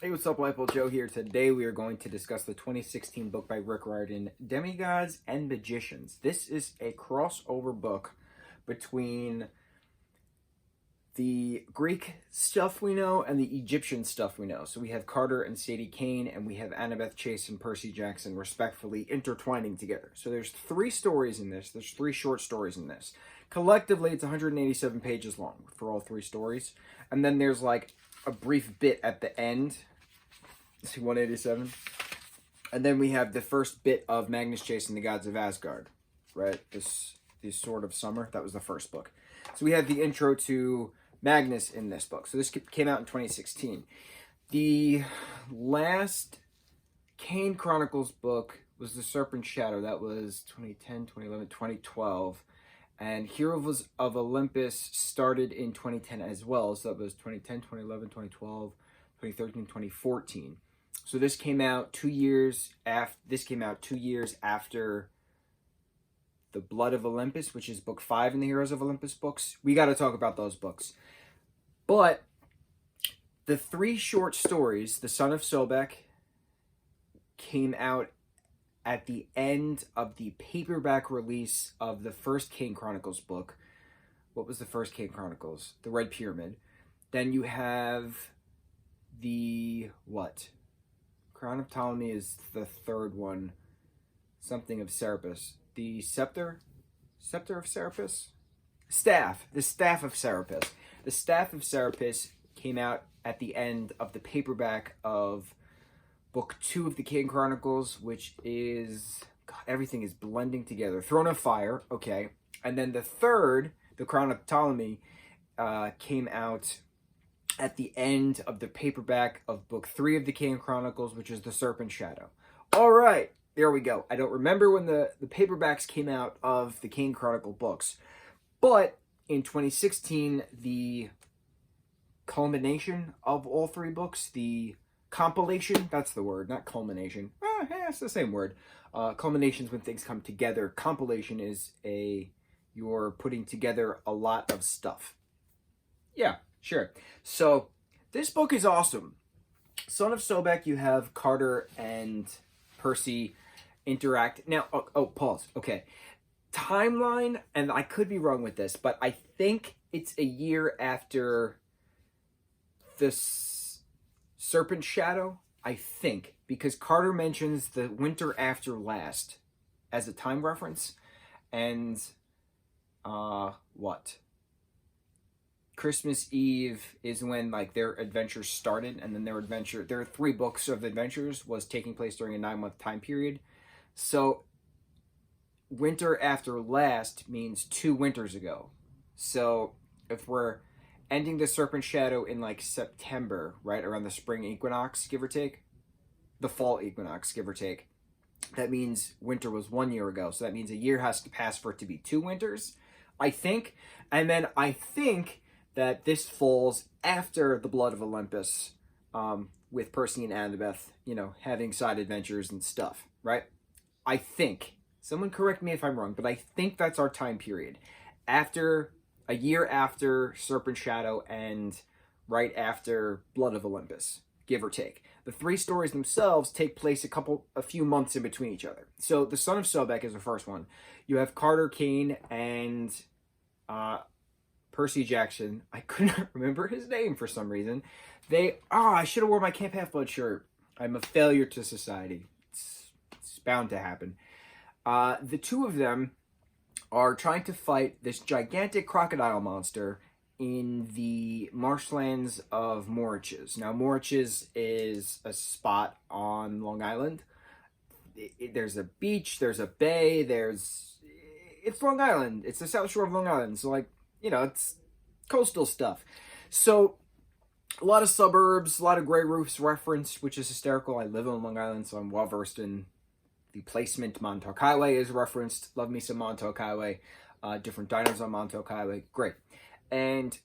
Hey, what's up, lightboltjoe here. Today we are going to discuss the 2016 book by Rick Riordan, Demigods and Magicians. This is a crossover book between the Greek stuff we know and the Egyptian stuff we know. So we have Carter and Sadie Kane, and we have Annabeth Chase and Percy Jackson respectfully intertwining together. So there's 3 stories in this. There's 3 short stories in this. Collectively, it's 187 pages long for all 3 stories. And then there's like a brief bit at the end. See, 187. And then we have the first bit of Magnus chasing the gods of Asgard, right? This Sword of Summer. That was the first book. So we have the intro to Magnus in this book. So this came out in 2016. The last Kane Chronicles book was The Serpent's Shadow. That was 2010, 2011, 2012. And Heroes of Olympus started in 2010 as well. So that was 2010, 2011, 2012, 2013, 2014. So this came out 2 years after. This came out 2 years after The Blood of Olympus, which is book 5 in the Heroes of Olympus books. We got to talk about those books. But the 3 short stories, The Son of Sobek, came out at the end of the paperback release of the first Kane Chronicles book. What was the first Kane Chronicles? The Red Pyramid. Then you have the what? Crown of Ptolemy is the 3rd one. Something of Serapis. The Scepter of Serapis? The Staff of Serapis. The Staff of Serapis came out at the end of the paperback of book 2 of the Kane Chronicles, which is, God, everything is blending together. Throne of Fire, okay. And then the 3rd, the Crown of Ptolemy, came out at the end of the paperback of book 3 of the Kane Chronicles, which is The Serpent's Shadow. All right, there we go. I don't remember when the paperbacks came out of the Kane Chronicle books, but in 2016, the culmination of all 3 books, the compilation, that's the word, not culmination. It's the same word. Culmination is when things come together. Compilation is you're putting together a lot of stuff. Yeah, sure. So this book is awesome. Son of Sobek, you have Carter and Percy interact. Now, pause. Okay. Timeline, and I could be wrong with this, but I think it's a year after this Serpent's Shadow, I think, because Carter mentions the winter after last as a time reference, and what? Christmas Eve is when like their adventures started, and then their 3 books of adventures was taking place during a 9-month time period. So winter after last means 2 winters ago. So if we're ending the Serpent Shadow in like September, right around the spring equinox, give or take, the fall equinox, give or take, that means winter was 1 year ago. So that means a year has to pass for it to be 2 winters, I think. And then I think that this falls after The Blood of Olympus, with Percy and Annabeth, having side adventures and stuff, right? I think. Someone correct me if I'm wrong, but I think that's our time period. A year after Serpent Shadow and right after Blood of Olympus, give or take. The 3 stories themselves take place a few months in between each other. So The Son of Sobek is the first one. You have Carter Kane and Percy Jackson. I couldn't remember his name for some reason. I should have worn my Camp Half-Blood shirt. I'm a failure to society. It's bound to happen. The 2 of them are trying to fight this gigantic crocodile monster in the marshlands of Mauritius. Now, Mauritius is a spot on Long Island. There's a beach, there's a bay, it's Long Island. It's the South Shore of Long Island. So, it's coastal stuff. So, a lot of suburbs, a lot of gray roofs referenced, which is hysterical. I live on Long Island, so I'm well-versed in the placement. Montauk Highway is referenced. Love me some Montauk Highway. Different diners on Montauk Highway. Great. And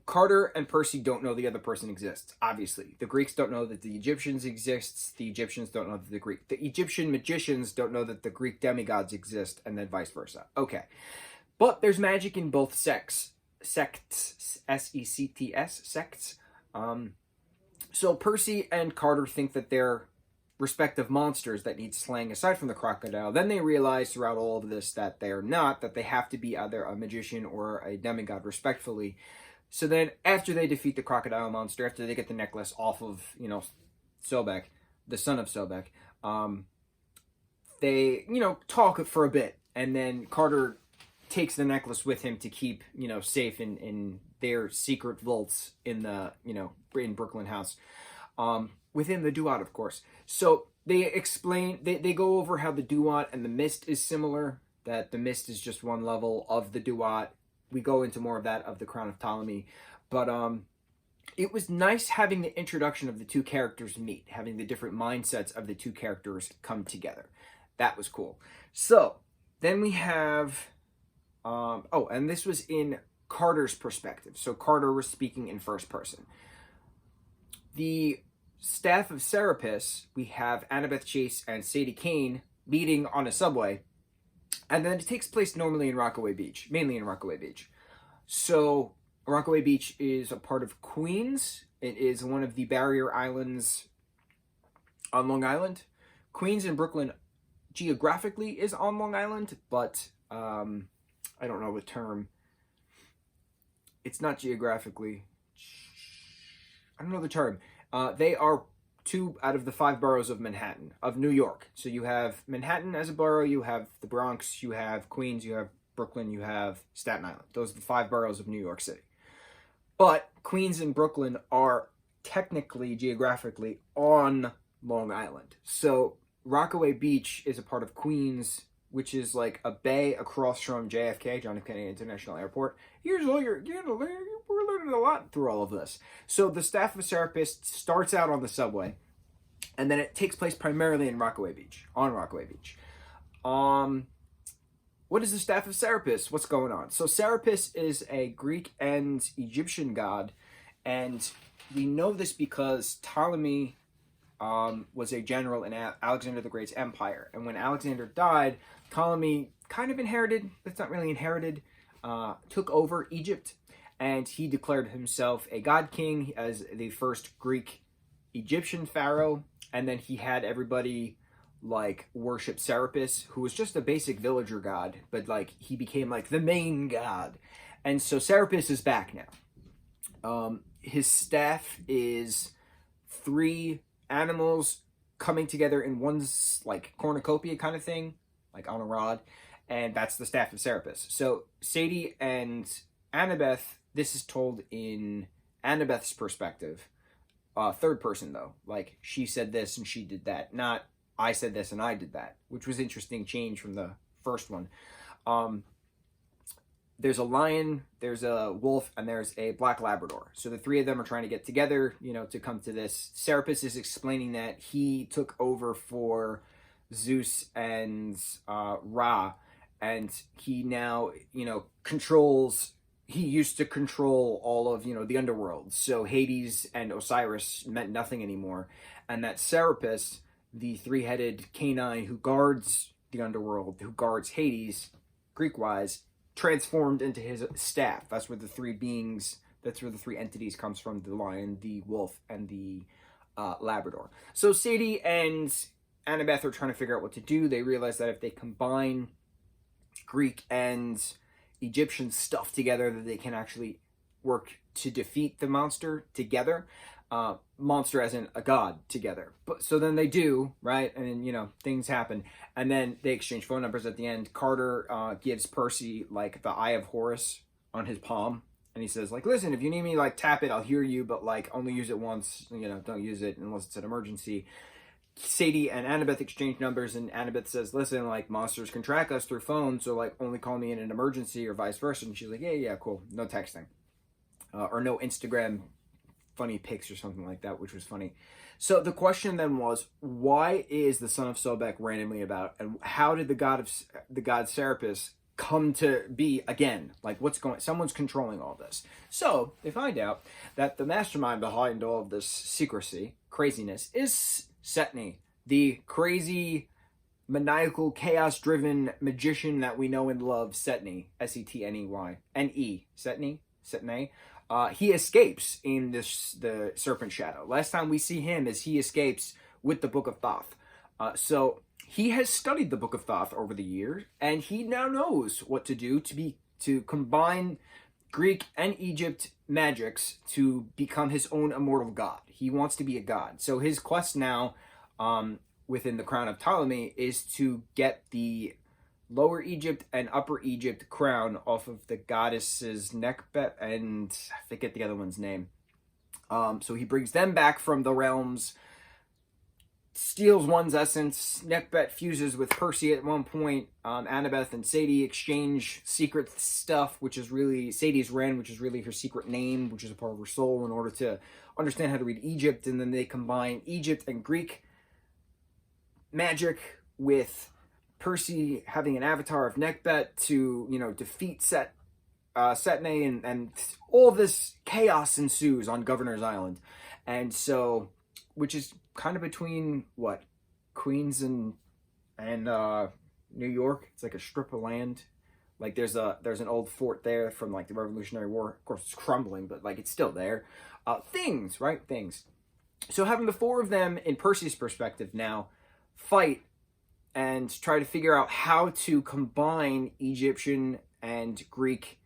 Carter and Percy don't know the other person exists, obviously. The Greeks don't know that the Egyptians exists. The Egyptians don't know that the Egyptian magicians don't know that the Greek demigods exist, and then vice versa. Okay. But there's magic in both sects. Sects. S-E-C-T-S. Sects. So Percy and Carter think that they're respective monsters that need slaying aside from the crocodile. Then they realize throughout all of this that they're not, that they have to be either a magician or a demigod, respectfully. So then, after they defeat the crocodile monster, after they get the necklace off of, Sobek, the son of Sobek, they, talk for a bit. And then Carter takes the necklace with him to keep, safe in their secret vaults in the, in Brooklyn House. Within the Duat, of course. So they explain, they go over how the Duat and the Mist is similar, that the Mist is just one level of the Duat. We go into more of that of the Crown of Ptolemy. But it was nice having the introduction of the two characters meet, having the different mindsets of the two characters come together. That was cool. So then we have, and this was in Carter's perspective. So Carter was speaking in first person. The staff of Serapis, we have Annabeth Chase and Sadie Kane meeting on a subway. And then it takes place normally in Rockaway Beach, mainly in Rockaway Beach. So Rockaway Beach is a part of Queens. It is one of the barrier islands on Long Island. Queens and Brooklyn geographically is on Long Island, but I don't know the term. It's not geographically. I don't know the term. They are 2 out of the 5 boroughs of Manhattan, of New York. So you have Manhattan as a borough, you have the Bronx, you have Queens, you have Brooklyn, you have Staten Island. Those are the 5 boroughs of New York City. But Queens and Brooklyn are technically, geographically, on Long Island. So Rockaway Beach is a part of Queens, which is like a bay across from JFK, John F. Kennedy International Airport. Here's all we're learning a lot through all of this. So the staff of Serapis starts out on the subway, and then it takes place primarily in Rockaway Beach, on Rockaway Beach. What is the staff of Serapis? What's going on? So Serapis is a Greek and Egyptian god, and we know this because Ptolemy was a general in Alexander the Great's empire. And when Alexander died, Ptolemy kind of inherited, that's not really inherited, took over Egypt, and he declared himself a god king as the first Greek Egyptian pharaoh, and then he had everybody like worship Serapis, who was just a basic villager god, but like he became like the main god. And so Serapis is back now. His staff is 3 animals coming together in one like cornucopia kind of thing, like on a rod, and that's the staff of Serapis. So Sadie and Annabeth, this is told in Annabeth's perspective, third person though, like she said this and she did that, not I said this and I did that, which was interesting change from the first one. There's a lion, there's a wolf, and there's a black Labrador. So the 3 of them are trying to get together, to come to this. Serapis is explaining that he took over for Zeus and Ra, and he now, controls, he used to control all of, the underworld. So Hades and Osiris meant nothing anymore. And that Serapis, the 3-headed canine who guards the underworld, who guards Hades, Greek-wise, transformed into his staff. That's where the 3 beings, that's where the 3 entities comes from, the lion, the wolf, and the Labrador. So Sadie and Annabeth are trying to figure out what to do. They realize that if they combine Greek and Egyptian stuff together, that they can actually work to defeat the monster together. Monster as in a god together. But so then they do, right? And then, things happen. And then they exchange phone numbers at the end. Carter gives Percy like the Eye of Horus on his palm. And he says, like, listen, if you need me, like, tap it, I'll hear you, but like only use it once, don't use it unless it's an emergency. Sadie and Annabeth exchange numbers, and Annabeth says, listen, like, monsters can track us through phone, so like only call me in an emergency or vice versa. And she's like, yeah, cool. No texting. Or no Instagram funny pics or something like that, which was funny. So the question then was, why is the son of Sobek randomly about, and how did the god Serapis come to be again? Like, what's going, someone's controlling all this. So they find out that the mastermind behind all of this secrecy, craziness, is Setney, the crazy, maniacal, chaos-driven magician that we know and love, Setney, Setney, Setney. he escapes in the Serpent Shadow. Last time we see him is he escapes with the Book of Thoth. So he has studied the Book of Thoth over the years, and he now knows what to do to combine Greek and Egypt magics to become his own immortal god. He wants to be a god. So his quest now, within the crown of Ptolemy, is to get the Lower Egypt and Upper Egypt crown off of the goddesses Nekbet and I forget the other one's name. So he brings them back from the realms, steals one's essence. Nekbet fuses with Percy at one point. Annabeth and Sadie exchange secret stuff, which is really Sadie's Ren, which is really her secret name, which is a part of her soul, in order to understand how to read Egypt. And then they combine Egypt and Greek magic with Percy having an avatar of Nekbet to, defeat Setne, and all this chaos ensues on Governor's Island. And so, which is kind of between Queens and New York. It's like a strip of land. Like there's an old fort there from like the Revolutionary War. Of course, it's crumbling, but like it's still there. Things. So having the four of them in Percy's perspective now fight and try to figure out how to combine Egyptian and Greek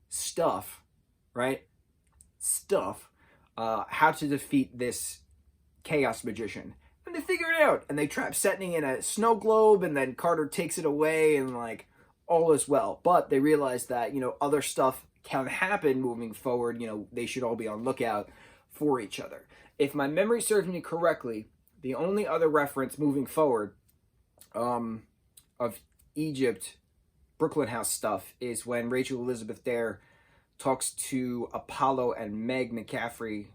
stuff, right? How to defeat this chaos magician. And they figure it out, and they trap Setne in a snow globe, and then Carter takes it away, and like all is well. But they realize that, other stuff can happen moving forward. They should all be on lookout for each other. If my memory serves me correctly, the only other reference moving forward of Egypt, Brooklyn House stuff, is when Rachel Elizabeth Dare talks to Apollo and Meg McCaffrey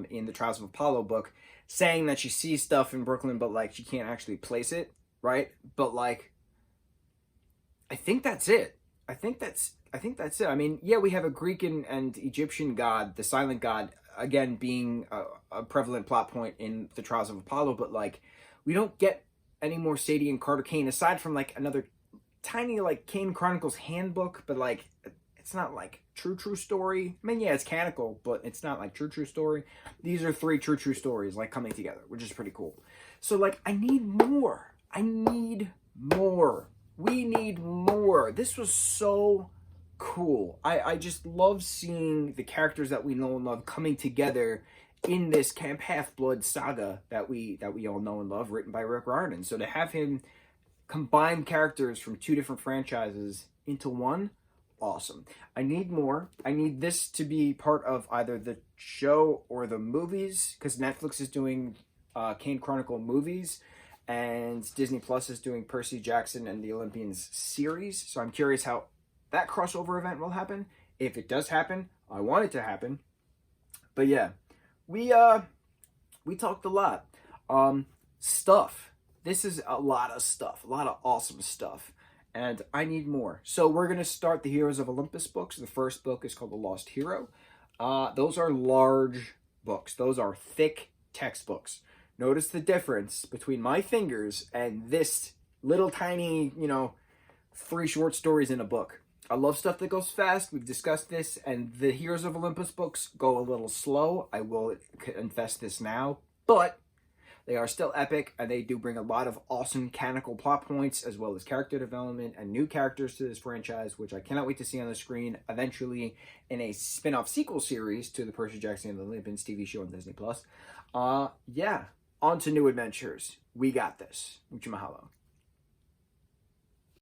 in the Trials of Apollo book, saying that she sees stuff in Brooklyn, but like she can't actually place it, right? But like, I think that's it. I think that's it. I mean, yeah, we have a Greek and Egyptian god, the silent god, again being a prevalent plot point in the Trials of Apollo, but like, we don't get any more Sadie and Carter Kane aside from like another tiny like Kane Chronicles handbook, but like it's not like true story. I mean, yeah, it's canonical, but it's not like true story. These are three true stories like coming together, which is pretty cool. So like, I need more. We need more. This was so cool. I just love seeing the characters that we know and love coming together in this Camp Half-Blood saga that we all know and love, written by Rick Riordan. So to have him combine characters from two different franchises into one, awesome. I need more. I need this to be part of either the show or the movies, because Netflix is doing Kane Chronicle movies, and Disney Plus is doing Percy Jackson and the Olympians series. So I'm curious how that crossover event will happen. If it does happen, I want it to happen. But yeah, we talked a lot. Stuff. This is a lot of stuff, a lot of awesome stuff, and I need more. So we're going to start the Heroes of Olympus books. The first book is called The Lost Hero. Those are large books. Those are thick textbooks. Notice the difference between my fingers and this little tiny, 3 short stories in a book. I love stuff that goes fast. We've discussed this, and the Heroes of Olympus books go a little slow. I will confess this now, but they are still epic, and they do bring a lot of awesome canonical plot points, as well as character development and new characters to this franchise, which I cannot wait to see on the screen eventually in a spin-off sequel series to the Percy Jackson and the Olympians TV show on Disney Plus. Yeah, on to new adventures. We got this. Mucho mahalo.